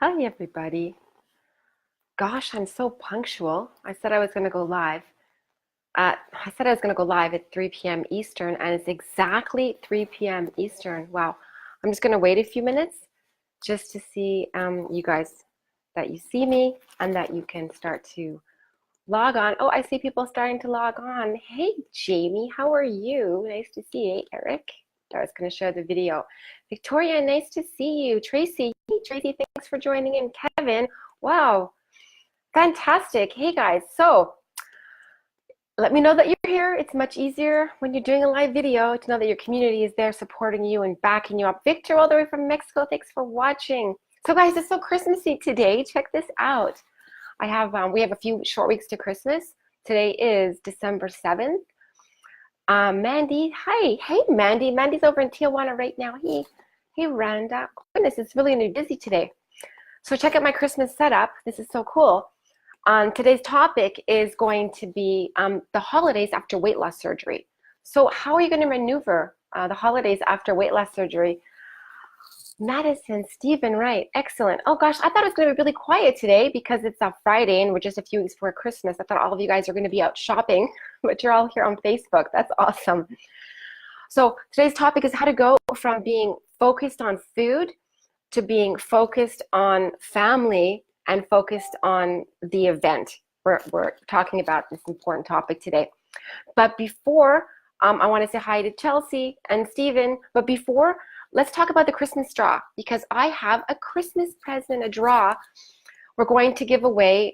Hi, everybody. Gosh, I'm so punctual. I said I was going to go live. I said I was going to go live at 3 p.m. Eastern, and it's exactly 3 p.m. Eastern. Wow. I'm just going to wait a few minutes just to see you guys that you see me and that you can start to log on. Oh, I see people starting to log on. Hey, Jamie, how are you? Nice to see you. Eric, I was going to show the video. Victoria, nice to see you. Tracy, hey, Tracy, thanks for joining in. Kevin, wow, fantastic. Hey, guys, so let me know that you're here. It's much easier when you're doing a live video to know that your community is there supporting you and backing you up. Victor, all the way from Mexico, thanks for watching. So, guys, it's so Christmassy today. Check this out. We have a few short weeks to Christmas. Today is December 7th. Mandy, hi. Hey, Mandy. Mandy's over in Tijuana right now. Hey, Randa. Goodness, it's really busy today. So check out my Christmas setup. This is so cool. Today's topic is going to be the holidays after weight loss surgery. So how are you going to maneuver the holidays after weight loss surgery? Madison, Stephen, right, excellent. Oh gosh, I thought it was going to be really quiet today because it's a Friday and we're just a few weeks before Christmas. I thought all of you guys are going to be out shopping, but you're all here on Facebook. That's awesome. So today's topic is how to go from being focused on food to being focused on family and focused on the event. We're talking about this important topic today. But before, I want to say hi to Chelsea and Stephen, but before, let's talk about the Christmas draw because I have a Christmas present, a draw. We're going to give away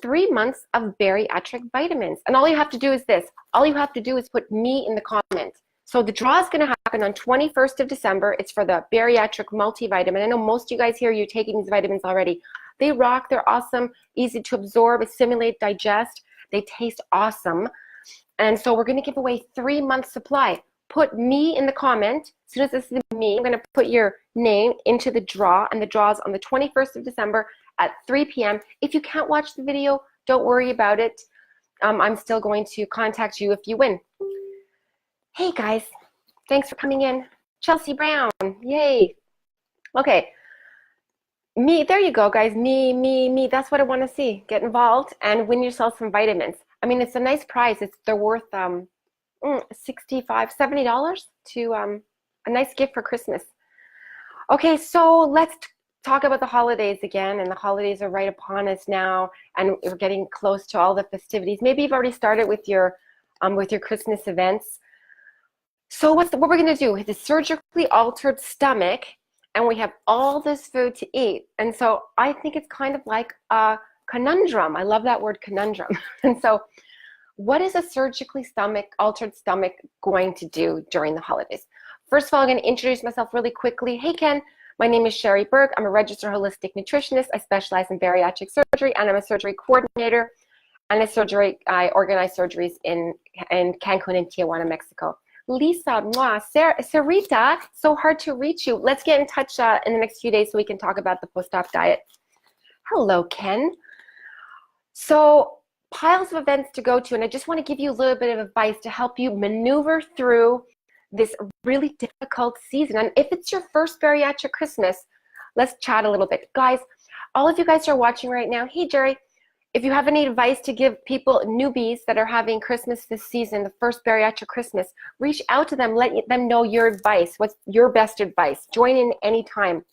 3 months of bariatric vitamins. And all you have to do is this. All you have to do is put me in the comments. So the draw is going to happen on 21st of December. It's for the bariatric multivitamin. I know most of you guys here, you're taking these vitamins already. They rock. They're awesome, easy to absorb, assimilate, digest. They taste awesome. And so we're going to give away 3 months supply. Put me in the comment. As soon as this is me, I'm going to put your name into the draw, and the draw is on the 21st of December at 3 p.m. If you can't watch the video, don't worry about it. I'm still going to contact you if you win. Hey guys, thanks for coming in. Chelsea Brown, yay. Okay, me, there you go guys, me, that's what I want to see. Get involved and win yourself some vitamins. I mean, it's a nice prize. They're worth $65, $70 to a nice gift for Christmas. Okay, so let's talk about the holidays again, and the holidays are right upon us now, and we're getting close to all the festivities. Maybe you've already started with your Christmas events. So what we're going to do with a surgically altered stomach, and we have all this food to eat, and so I think it's kind of like a conundrum. I love that word, conundrum. And so what is a surgically altered stomach going to do during the holidays? First of all, I'm going to introduce myself really quickly. Hey, Ken. My name is Sheri Burke. I'm a registered holistic nutritionist. I specialize in bariatric surgery, and I'm a surgery coordinator. And I organize surgeries in Cancun and Tijuana, Mexico. Lisa, Sarita, so hard to reach you. Let's get in touch in the next few days so we can talk about the post-op diet. Hello, Ken. So piles of events to go to, and I just want to give you a little bit of advice to help you maneuver through this really difficult season. And if it's your first bariatric Christmas, let's chat a little bit. Guys, all of you guys are watching right now. Hey, Jerry, if you have any advice to give people, newbies that are having Christmas this season, the first bariatric Christmas, reach out to them, let them know your advice. What's your best advice? Join in anytime.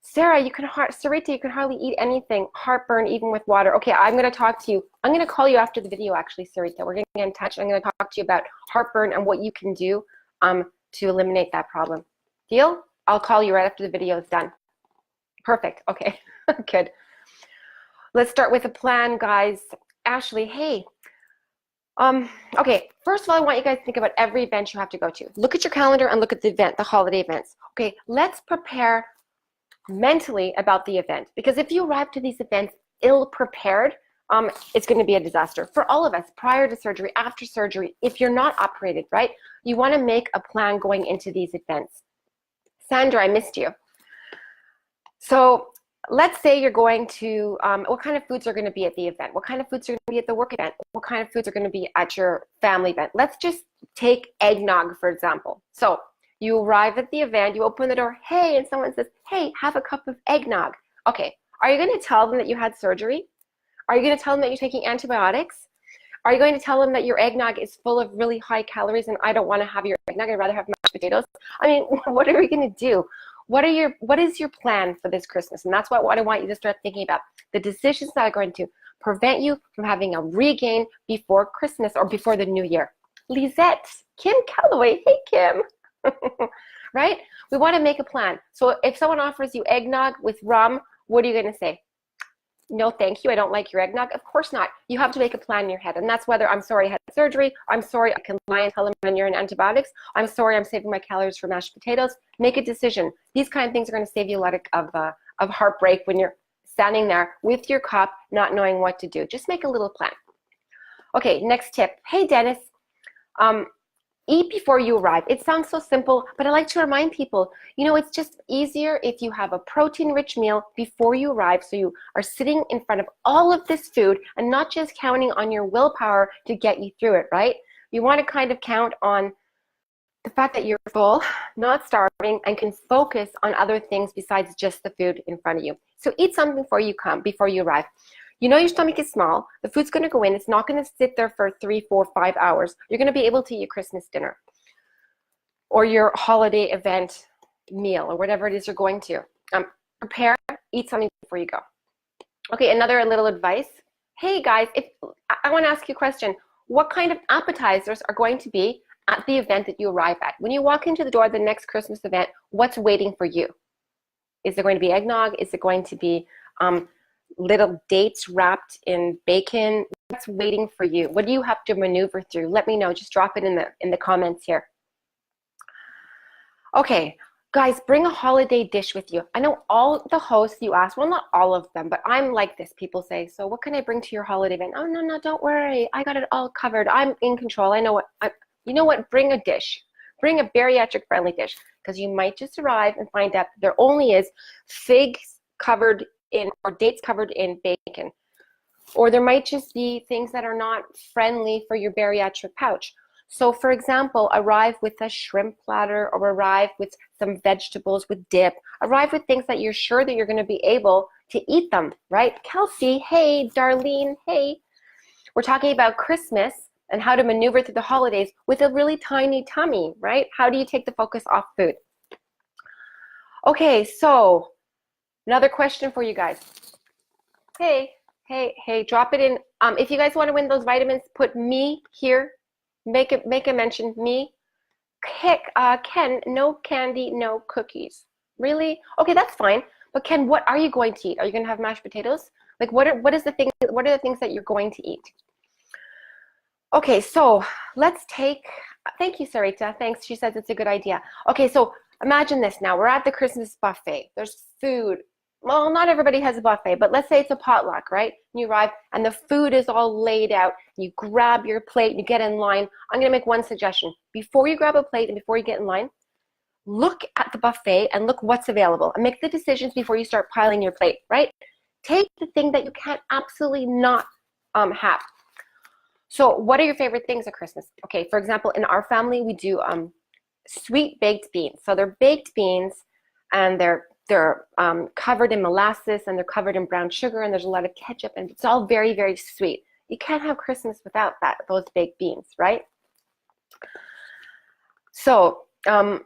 Sarah, Sarita, you can hardly eat anything. Heartburn, even with water. Okay, I'm going to talk to you. I'm going to call you after the video, actually, Sarita. We're going to get in touch. I'm going to talk to you about heartburn and what you can do to eliminate that problem. Deal? I'll call you right after the video is done. Perfect. Okay, good. Let's start with a plan, guys. Ashley, hey. Okay, first of all, I want you guys to think about every event you have to go to. Look at your calendar and look at the holiday events. Okay, let's prepare mentally about the event, because if you arrive to these events ill-prepared, it's going to be a disaster for all of us, prior to surgery, after surgery. If you're not operated, right, you want to make a plan going into these events. Sandra, I missed you. So let's say you're going to, what kind of foods are going to be at the event? What kind of foods are going to be at the work event? What kind of foods are going to be at your family event? Let's just take eggnog, for example. So you arrive at the event, you open the door, hey, and someone says, hey, have a cup of eggnog. Okay, are you going to tell them that you had surgery? Are you going to tell them that you're taking antibiotics? Are you going to tell them that your eggnog is full of really high calories and I don't want to have your eggnog, I'd rather have mashed potatoes? I mean, what are we going to do? What is your plan for this Christmas? And that's what I want you to start thinking about. The decisions that are going to prevent you from having a regain before Christmas or before the new year. Lisette, Kim Calloway, hey Kim, right? We want to make a plan. So if someone offers you eggnog with rum, what are you going to say? No, thank you. I don't like your eggnog. Of course not. You have to make a plan in your head. And that's whether I'm sorry I had surgery. I'm sorry I can lie and tell them when you're in antibiotics. I'm sorry I'm saving my calories for mashed potatoes. Make a decision. These kind of things are going to save you a lot of heartbreak when you're standing there with your cup, not knowing what to do. Just make a little plan. Okay, next tip. Hey, Dennis. Eat before you arrive. It sounds so simple, but I like to remind people, it's just easier if you have a protein-rich meal before you arrive, so you are sitting in front of all of this food and not just counting on your willpower to get you through it, right? You want to kind of count on the fact that you're full, not starving, and can focus on other things besides just the food in front of you. So eat something before you arrive. Your stomach is small. The food's going to go in. It's not going to sit there for 3, 4, 5 hours. You're going to be able to eat your Christmas dinner or your holiday event meal or whatever it is you're going to. Prepare, eat something before you go. Okay, another little advice. Hey guys, I want to ask you a question. What kind of appetizers are going to be at the event that you arrive at? When you walk into the door of the next Christmas event, what's waiting for you? Is there going to be eggnog? Is it going to be little dates wrapped in bacon? What's waiting for you? What do you have to maneuver through? Let me know. Just drop it in the comments here. Okay, guys, bring a holiday dish with you. I know all the hosts you ask, well, not all of them, but I'm like this. People say, so what can I bring to your holiday event? Oh, no, don't worry. I got it all covered. I'm in control. I know what. You know what? Bring a dish. Bring a bariatric friendly dish, because you might just arrive and find out there only is figs covered in or dates covered in bacon, or there might just be things that are not friendly for your bariatric pouch. So for example, arrive with a shrimp platter, or arrive with some vegetables with dip. Arrive with things that you're sure that you're going to be able to eat them, right? Kelsey, hey. Darlene, hey. We're talking about Christmas and how to maneuver through the holidays with a really tiny tummy, right? How do you take the focus off food? Okay, so another question for you guys. Hey, drop it in. If you guys want to win those vitamins, put me here. Make a mention, me. Ken, no candy, no cookies. Really? Okay, that's fine. But Ken, what are you going to eat? Are you going to have mashed potatoes? Like, what are the things that you're going to eat? Okay, so let's take, thank you, Sarita. Thanks. She says it's a good idea. Okay, so imagine this now. We're at the Christmas buffet. There's food. Well, not everybody has a buffet, but let's say it's a potluck, right? You arrive and the food is all laid out. You grab your plate, you get in line. I'm going to make one suggestion. Before you grab a plate and before you get in line, look at the buffet and look what's available and make the decisions before you start piling your plate, right? Take the thing that you can't absolutely not have. So what are your favorite things at Christmas? Okay, for example, in our family, we do sweet baked beans. So they're baked beans and they're covered in molasses and they're covered in brown sugar and there's a lot of ketchup and it's all very, very sweet. You can't have Christmas without those baked beans, right? So I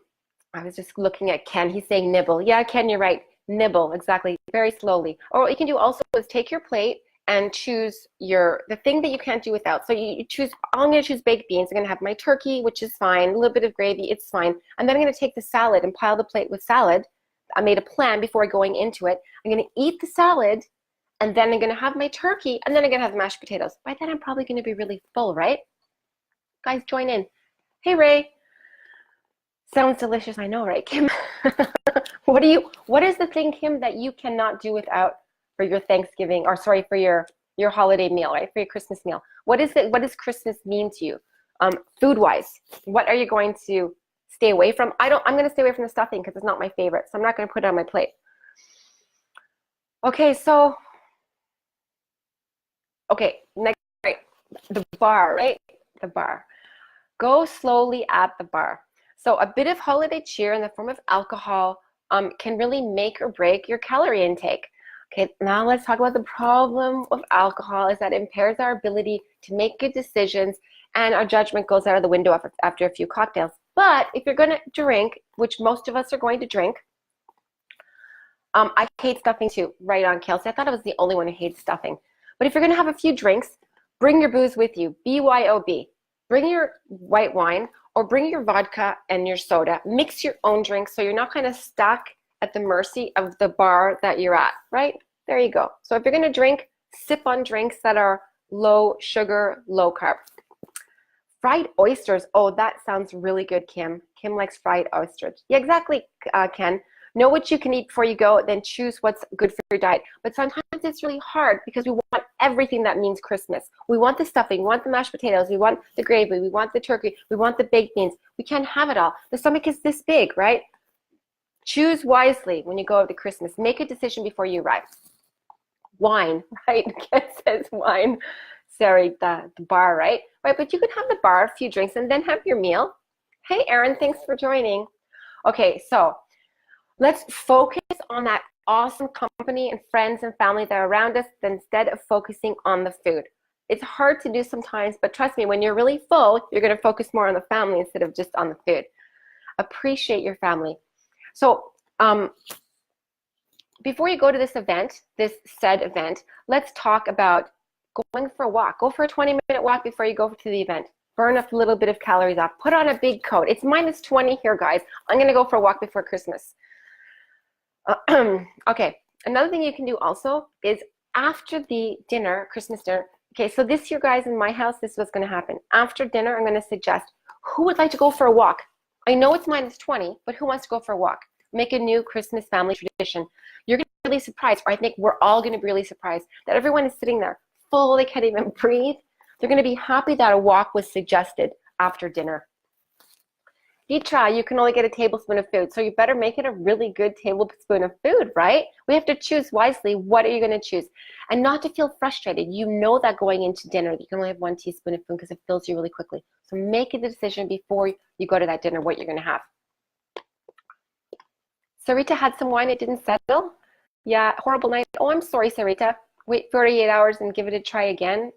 was just looking at Ken. He's saying nibble. Yeah, Ken, you're right. Nibble, exactly, very slowly. Or what you can do also is take your plate and choose the thing that you can't do without. So you choose, I'm going to choose baked beans. I'm going to have my turkey, which is fine, a little bit of gravy, it's fine. And then I'm going to take the salad and pile the plate with salad. I made a plan before going into it. I'm going to eat the salad, and then I'm going to have my turkey, and then I'm going to have mashed potatoes. By then, I'm probably going to be really full, right? Guys, join in. Hey, Ray. Sounds delicious, I know, right, Kim? What is the thing, Kim, that you cannot do without for your Thanksgiving, or sorry, for your holiday meal, right? For your Christmas meal. What does Christmas mean to you? Food-wise, what are you going to stay away from? I'm going to stay away from the stuffing because it's not my favorite, so I'm not going to put it on my plate. Okay, so, next, right, the bar, right? The bar. Go slowly at the bar. So a bit of holiday cheer in the form of alcohol can really make or break your calorie intake. Okay, now let's talk about the problem of alcohol is that it impairs our ability to make good decisions and our judgment goes out of the window after a few cocktails. But if you're going to drink, which most of us are going to drink, I hate stuffing too, right on, Kelsey. I thought I was the only one who hates stuffing. But if you're going to have a few drinks, bring your booze with you, BYOB. Bring your white wine or bring your vodka and your soda. Mix your own drink so you're not kind of stuck at the mercy of the bar that you're at, right? There you go. So if you're going to drink, sip on drinks that are low sugar, low carb. Fried oysters. Oh, that sounds really good, Kim. Kim likes fried oysters. Yeah, exactly, Ken. Know what you can eat before you go, then choose what's good for your diet. But sometimes it's really hard because we want everything that means Christmas. We want the stuffing, we want the mashed potatoes, we want the gravy, we want the turkey, we want the baked beans. We can't have it all. The stomach is this big, right? Choose wisely when you go out to Christmas. Make a decision before you arrive. Wine, right? Ken says wine. Sorry, the bar, right? Right, but you could have the bar, a few drinks, and then have your meal. Hey, Erin, thanks for joining. Okay, so let's focus on that awesome company and friends and family that are around us instead of focusing on the food. It's hard to do sometimes, but trust me, when you're really full, you're going to focus more on the family instead of just on the food. Appreciate your family. So before you go to this event, this said event, let's talk about going for a walk. Go for a 20-minute walk before you go to the event. Burn a little bit of calories off. Put on a big coat. It's minus 20 here, guys. I'm going to go for a walk before Christmas. Okay, another thing you can do also is after the dinner, Christmas dinner. Okay, so this year, guys, in my house, this is what's going to happen. After dinner, I'm going to suggest who would like to go for a walk. I know it's minus 20, but who wants to go for a walk? Make a new Christmas family tradition. You're going to be really surprised, or I think we're all going to be really surprised that everyone is sitting there full, they can't even breathe. They're going to be happy that a walk was suggested after dinner. Ditra, you can only get a tablespoon of food, so you better make it a really good tablespoon of food, right? We have to choose wisely. What are you going to choose? And not to feel frustrated. You know that going into dinner, you can only have 1 teaspoon of food because it fills you really quickly. So make a decision before you go to that dinner what you're going to have. Sarita had some wine, it didn't settle. Yeah, horrible night. Oh, I'm sorry, Sarita. Wait 48 hours and give it a try again.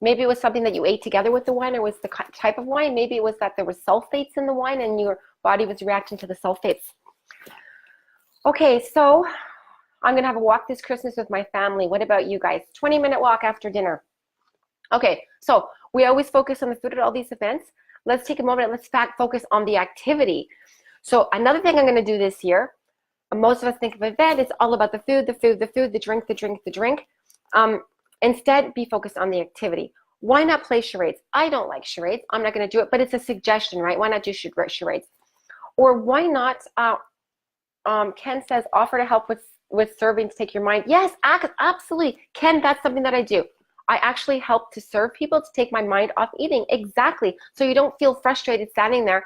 Maybe it was something that you ate together with the wine, or was the type of wine. Maybe it was that there was sulfates in the wine and your body was reacting to the sulfates. Okay, so I'm going to have a walk this Christmas with my family. What about you guys? 20-minute walk after dinner. Okay, so we always focus on the food at all these events. Let's take a moment and let's focus on the activity. So another thing I'm going to do this year, most of us think of an event, it's all about the food, the food, the food, the drink, the drink, the drink. Instead, be focused on the activity. Why not play charades? I don't like charades. I'm not going to do it, but it's a suggestion, right? Why not do charades? Or why not, Ken says, offer to help with serving to take your mind. Yes, absolutely. Ken, that's something that I do. I actually help to serve people to take my mind off eating. Exactly. So you don't feel frustrated standing there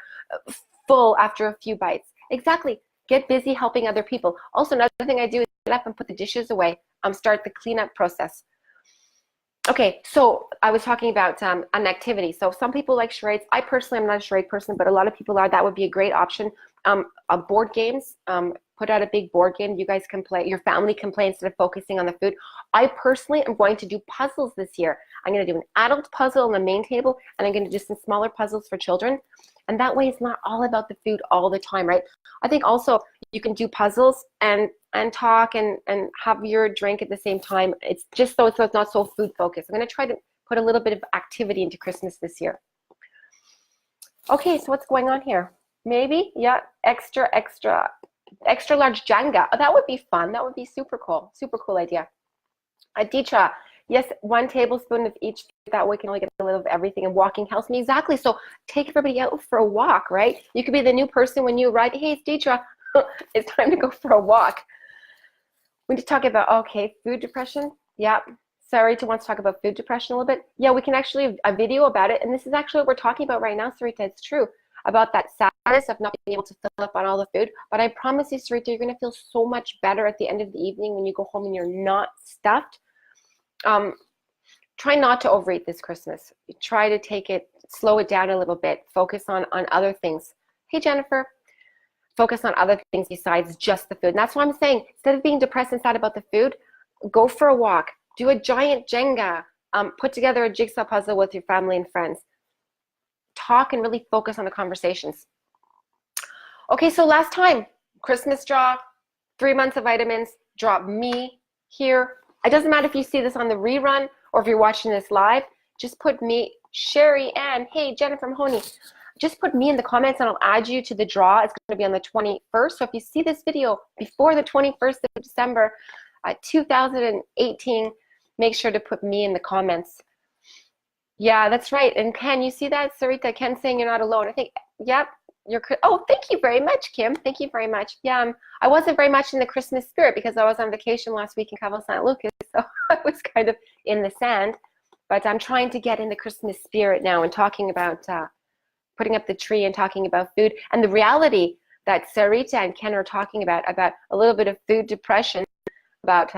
full after a few bites. Exactly. Get busy helping other people. Also, another thing I do is get up and put the dishes away. Start the cleanup process. Okay, so I was talking about an activity. So some people like charades. I personally am not a charade person, but a lot of people are. That would be a great option. Board games, put out a big board game you guys can play. Your family can play instead of focusing on the food. I personally am going to do puzzles this year. I'm going to do an adult puzzle on the main table, and I'm going to do some smaller puzzles for children. And that way it's not all about the food all the time, right? I think also you can do puzzles and talk and have your drink at the same time. It's just so it's not so food focused. I'm going to try to put a little bit of activity into Christmas this year. Okay, so what's going on here? Maybe, yeah, extra large Jenga. Oh, that would be fun. That would be super cool idea. Aditra, yes, 1 tablespoon of each. That way we can only get a little of everything, and walking helps me. Exactly. So take everybody out for a walk, right? You could be the new person when you arrive. Hey, it's Deetra. It's time to go for a walk. We need to talk about, okay, food depression. Yeah. Sarita wants to talk about food depression a little bit. Yeah, we can actually a video about it. And this is actually what we're talking about right now, Sarita. It's true about that sadness of not being able to fill up on all the food. But I promise you, Sarita, you're going to feel so much better at the end of the evening when you go home and you're not stuffed. Try not to overeat this Christmas. Try to slow it down a little bit. Focus on other things. Hey, Jennifer. focus on other things besides just the food. And that's why I'm saying, instead of being depressed and sad about the food, go for a walk, do a giant Jenga, put together a jigsaw puzzle with your family and friends. Talk and really focus on the conversations. Okay, so last time, Christmas draw, 3 months of vitamins, drop me here. It doesn't matter if you see this on the rerun or if you're watching this live, just put me, Sheri, Ann, hey, Jennifer Mahoney. Just put me in the comments and I'll add you to the draw. It's going to be on the 21st. So if you see this video before the 21st of December 2018, make sure to put me in the comments. Yeah, that's right. And Ken, you see that? Sarita, Ken saying you're not alone. I think, yep, oh, thank you very much, Kim. Thank you very much. Yeah, I wasn't very much in the Christmas spirit because I was on vacation last week in Cabo San Lucas. So I was kind of in the sand. But I'm trying to get in the Christmas spirit now and talking about putting up the tree and talking about food and the reality that Sarita and Ken are talking about a little bit of food depression, about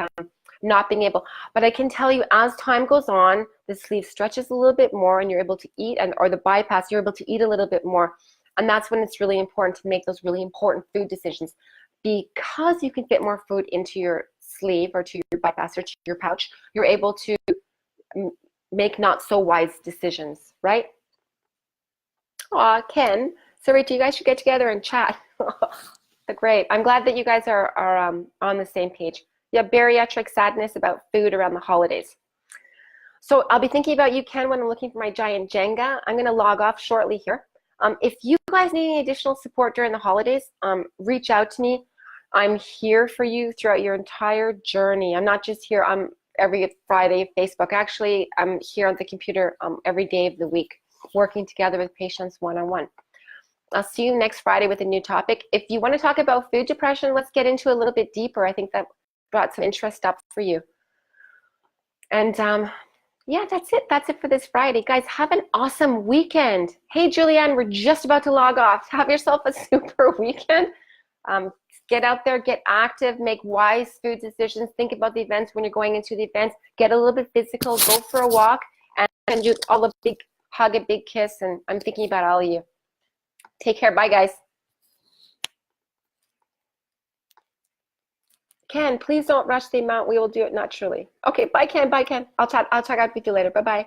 not being able. But I can tell you, as time goes on, the sleeve stretches a little bit more and you're able to eat, or the bypass, you're able to eat a little bit more. And that's when it's really important to make those really important food decisions, because you can fit more food into your sleeve or to your bypass or to your pouch. You're able to make not so wise decisions, right? Aw, Ken, Sarita, you guys should get together and chat. Great. I'm glad that you guys are on the same page. Yeah, bariatric sadness about food around the holidays. So I'll be thinking about you, Ken, when I'm looking for my giant Jenga. I'm going to log off shortly here. If you guys need any additional support during the holidays, reach out to me. I'm here for you throughout your entire journey. I'm not just here every Friday, Facebook. Actually, I'm here on the computer every day of the week, working together with patients one-on-one. I'll see you next Friday with a new topic. If you want to talk about food depression, let's get into it a little bit deeper. I think that brought some interest up for you. And yeah, that's it. That's it for this Friday. Guys, have an awesome weekend. Hey, Julianne, we're just about to log off. Have yourself a super weekend. Get out there, get active, make wise food decisions. Think about the events when you're going into the events. Get a little bit physical, go for a walk, and do all a big hug, a big kiss. And I'm thinking about all of you. Take care. Bye, guys. Ken, please don't rush the amount. We will do it naturally. Okay, bye, Ken. Bye, Ken. I'll check out with you later. Bye-bye.